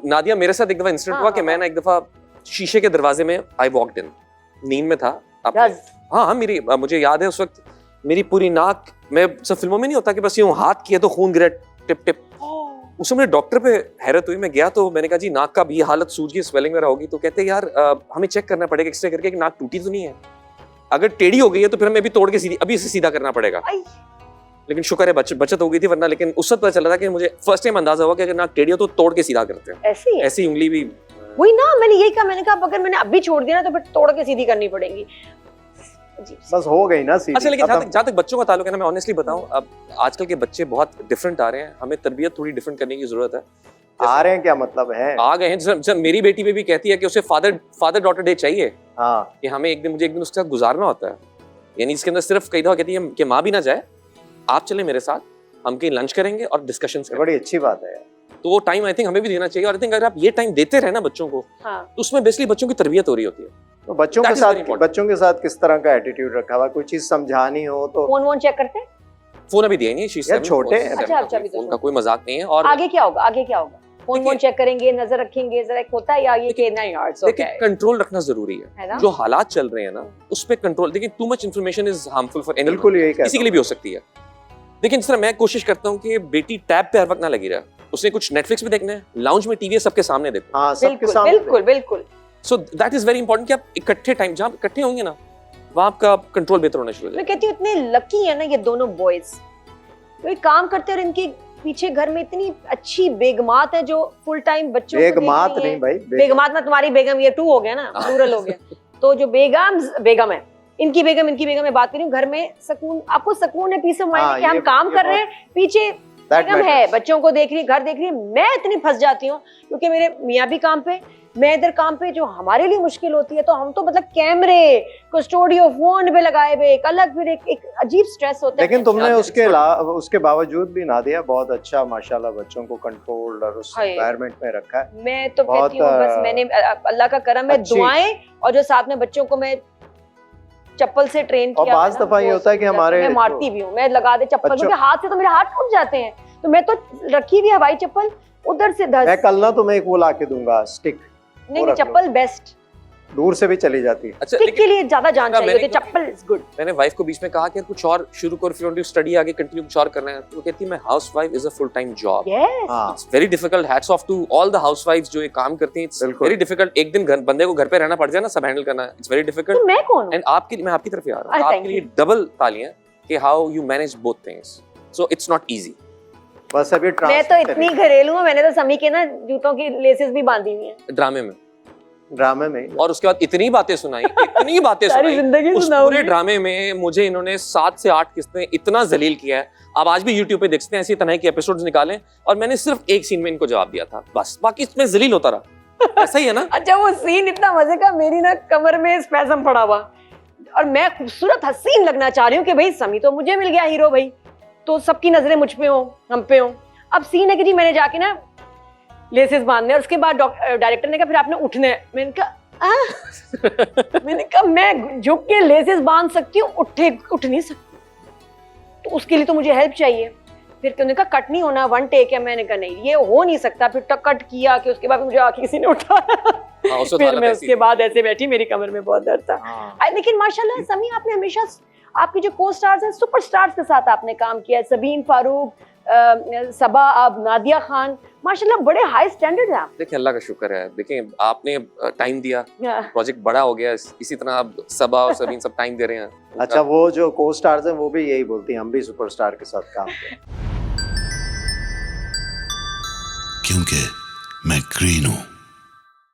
नादिया मेरे साथ एक दफा इंसिडेंट हुआ कि मैं ना एक दफा शीशे के दरवाजे में आई वॉक्ड इन, नींद में था। हाँ, मुझे याद है उस वक्त मेरी पूरी नाक, मैं सब फिल्मों में नहीं होता कि बस यूं हाथ किए तो खून गिरा टिप टिप। उस समय डॉक्टर पे हैरत हुई, मैं गया तो मैंने कहा जी नाक का भी हालत सूज गई, स्वेलिंग वगैरह होगी। तो कहते यार हमें चेक करना पड़ेगा एक्सरे करके कि नाक टूटी तो नहीं है, अगर टेढ़ी हो गई है तो फिर हमें भी तोड़ के अभी इसे सीधा करना पड़ेगा। लेकिन शुक्र है बचत हो गई थी, वरना लेकिन उस वक्त पता चला था कि मुझे फर्स्ट टाइम अंदाजा हुआ कि अगर नाक टेढ़ी हो तो तोड़ के सीधा करते हैं। ऐसी उंगली भी वही ना, मैंने यही कहा, मैंने कहा अगर मैंने अभी छोड़ दिया ना तो फिर तोड़ के सीधी करनी पड़ेगी। बस हो गई ना सीधी। अच्छा, लेकिन जहाँ तक बच्चों का ताल्लुक है ना, मैं ऑनेस्टली बताऊं, अब आजकल के बच्चे बहुत डिफरेंट आ रहे हैं, हमें तरबियत थोड़ी डिफरेंट करने की जरूरत है। आ रहे हैं क्या मतलब है? आ गए हैं। जैसे मेरी बेटी भी कहती है कि उसे फादर डॉटर डे चाहिए। हाँ, कि हमें मुझे एक दिन उसके साथ गुजारना होता है, यानी इसके अंदर सिर्फ कई दफा कहती है कि माँ भी ना जाए, आप चले मेरे साथ, हम कहीं लंच करेंगे और डिस्कशंस करेंगे। बड़ी अच्छी बात है। तो वो टाइम आई थिंक हमें भी देना चाहिए, और आई थिंक अगर आप ये टाइम देते रहे ना बच्चों को, तो उसमें बेसिकली बच्चों की तरबियत हो रही होती है। तो बच्चों के साथ किस तरह का एटीट्यूड रखा हुआ? कोई चीज समझानी हो तो फोन चेक करते हैं? फोन अभी दिया नहीं, छोटे हैं। अच्छा, उनका कोई मजाक नहीं है। और आगे क्या होगा? फोन चेक करेंगे, नजर रखेंगे, जरा होता है या ये कि नहीं यार देखिए कंट्रोल रखना जरूरी है। जो हालात चल रहे हैं ना उस पे कंट्रोल। देखिए too much information is harmful for anyone, बिल्कुल यही किसी के लिए भी हो सकती है। लेकिन जिस तरह मैं कोशिश करता हूँ कि बेटी टैब पे हर वक्त ना लगी रहे, उसने कुछ नेटफ्लिक्स पे देखना है, लाउंज में टीवी है, सबके सामने देखो। हाँ, सबके सामने बिल्कुल। So that is very important कि आप इकट्ठे टाइम जहाँ इकट्ठे होंगे ना वहाँ आपका कंट्रोल बेहतर होना शुरू हो जाएगा। मैं कहती हूँ इतने लकी है ना ये दोनों बॉयज, वो काम करते हैं और इनके पीछे घर में इतनी अच्छी बेगमात है जो फुल टाइम बच्चों को बेगमात नहीं भाई, बेगमात में तुम्हारी बेगम, ये टू हो गया ना, प्लूरल हो गया। तो जो बेगम है, इनकी बेगम मैं बात कर रही हूँ, घर में सुकून, आपको सुकून है, पीस ऑफ माइंड है कि हम काम कर रहे हैं, पीछे बेगम है, बच्चों को देख रही, घर देख रही है। मैं इतनी फंस जाती हूँ क्योंकि मेरे मियाँ भी काम पे, मैं इधर काम पे, जो हमारे लिए मुश्किल होती है। तो हम तो मतलब कैमरे कस्टोडियो फोन पे लगाए हुए, एक अलग फिर एक अजीब स्ट्रेस होता है। लेकिन तुमने उसके बावजूद भी नादिया बहुत अच्छा माशाल्लाह बच्चों को कंट्रोल्ड और उस एनवायरनमेंट में रखा है। मैं तो कहती हूँ बस मैंने अल्लाह का करम है, दुआएं, और जो साथ में बच्चों को मैं चप्पल से ट्रेन किया। और बात दफा ये होता है कि हमारे, मैं मारती भी हूँ, मैं लगा दे चप्पल, क्योंकि हाथ से तो मेरे हाथ टूट जाते हैं, तो मैं तो रखी हुई हवाई चप्पल उधर से मैं कल ना तुम्हें एक वो ला के दूंगा स्टिक। नहीं, चप्पल बेस्ट, दूर से भी चली जाती है। अच्छा, स्टिक के लिए ज्यादा जान चाहिए होती है, चप्पल इज गुड। मैंने वाइफ को बीच में कहा कि कुछ और शुरू करो, फिर उन्हें स्टडी आगे कंटिन्यू कुछ और करना है, तो वो कहती है मैं housewife is a full time job. It's very difficult, hats off to all the housewifes जो ये काम करती हैं। It's very difficult. एक दिन बंदे को घर पे रहना पड़ जाए ना, सब हैंडल करना, इट्स वेरी डिफिकल्ट। मैं कौन हूं? एंड मैं आपकी तरफ ही आ रहा हूं, आपके लिए डबल तालियां कि how you manage both things, so it's not easy. बस अभी मैं तो इतनी घरेलू हूं, मैंने तो समी के ना जूतों की लेसेस भी बांधी हुई हैं ड्रामे में, और उसके बाद इतनी बातें सुनाई सारी जिंदगी उस पूरे ड्रामे में मुझे इन्होंने 7 से 8 किस्तें इतना जलील किया है। आप आज भी YouTube पे देख सकते हैं, ऐसी तरह के एपिसोड्स निकालें, और मैंने सिर्फ एक सीन में इनको जवाब दिया था बस, बाकी इसमें जलील होता रहा। ऐसा ही है ना? अच्छा, वो सीन इतना मजे का, मेरी ना कमर में स्पैज़म पड़ा हुआ, और मैं खूबसूरत हसीन लगना चाह रही हूँ कि भाई समी तो मुझे मिल गया हीरो भाई, तो सबकी नजरें मुझ पे हो, हम पे हो। अब सीन है कि जी मैंने जाके ना लेसेस बांधने, और उसके बाद डायरेक्टर ने कहा फिर आपने उठना है। मैंने कहा मैं झुक के लेसेस बांध सकती हूँ, उठ नहीं सकती, तो उसके लिए तो मुझे हेल्प चाहिए। फिर उन्होंने कहा कट नहीं होना, 1 टेक है। मैंने कहा नहीं, ये हो नहीं सकता। फिर तक कट किया कि उसके बाद मुझे आके किसी ने उठाया। फिर मैं उसके बाद ऐसे बैठी, मेरी कमर में बहुत दर्द था। लेकिन माशाल्लाह समी, आपने हमेशा आपके जो को स्टार्स हैं, सुपर स्टार्स के साथ आपने काम किया है, सबीन फारूक, सबा, अब नादिया खान, माशाल्लाह बड़े हाई स्टैंडर्ड हैं आप। देखिए अल्लाह का शुक्र है, देखिए आपने टाइम दिया, प्रोजेक्ट बड़ा हो गया, इसी तरह अब सबा और सबीन सब टाइम दे रहे हैं। अच्छा, वो जो को स्टार्स हैं वो भी यही बोलती हैं, हम भी सुपरस्टार के साथ काम करें, क्योंकि मैं ग्रीन हूं।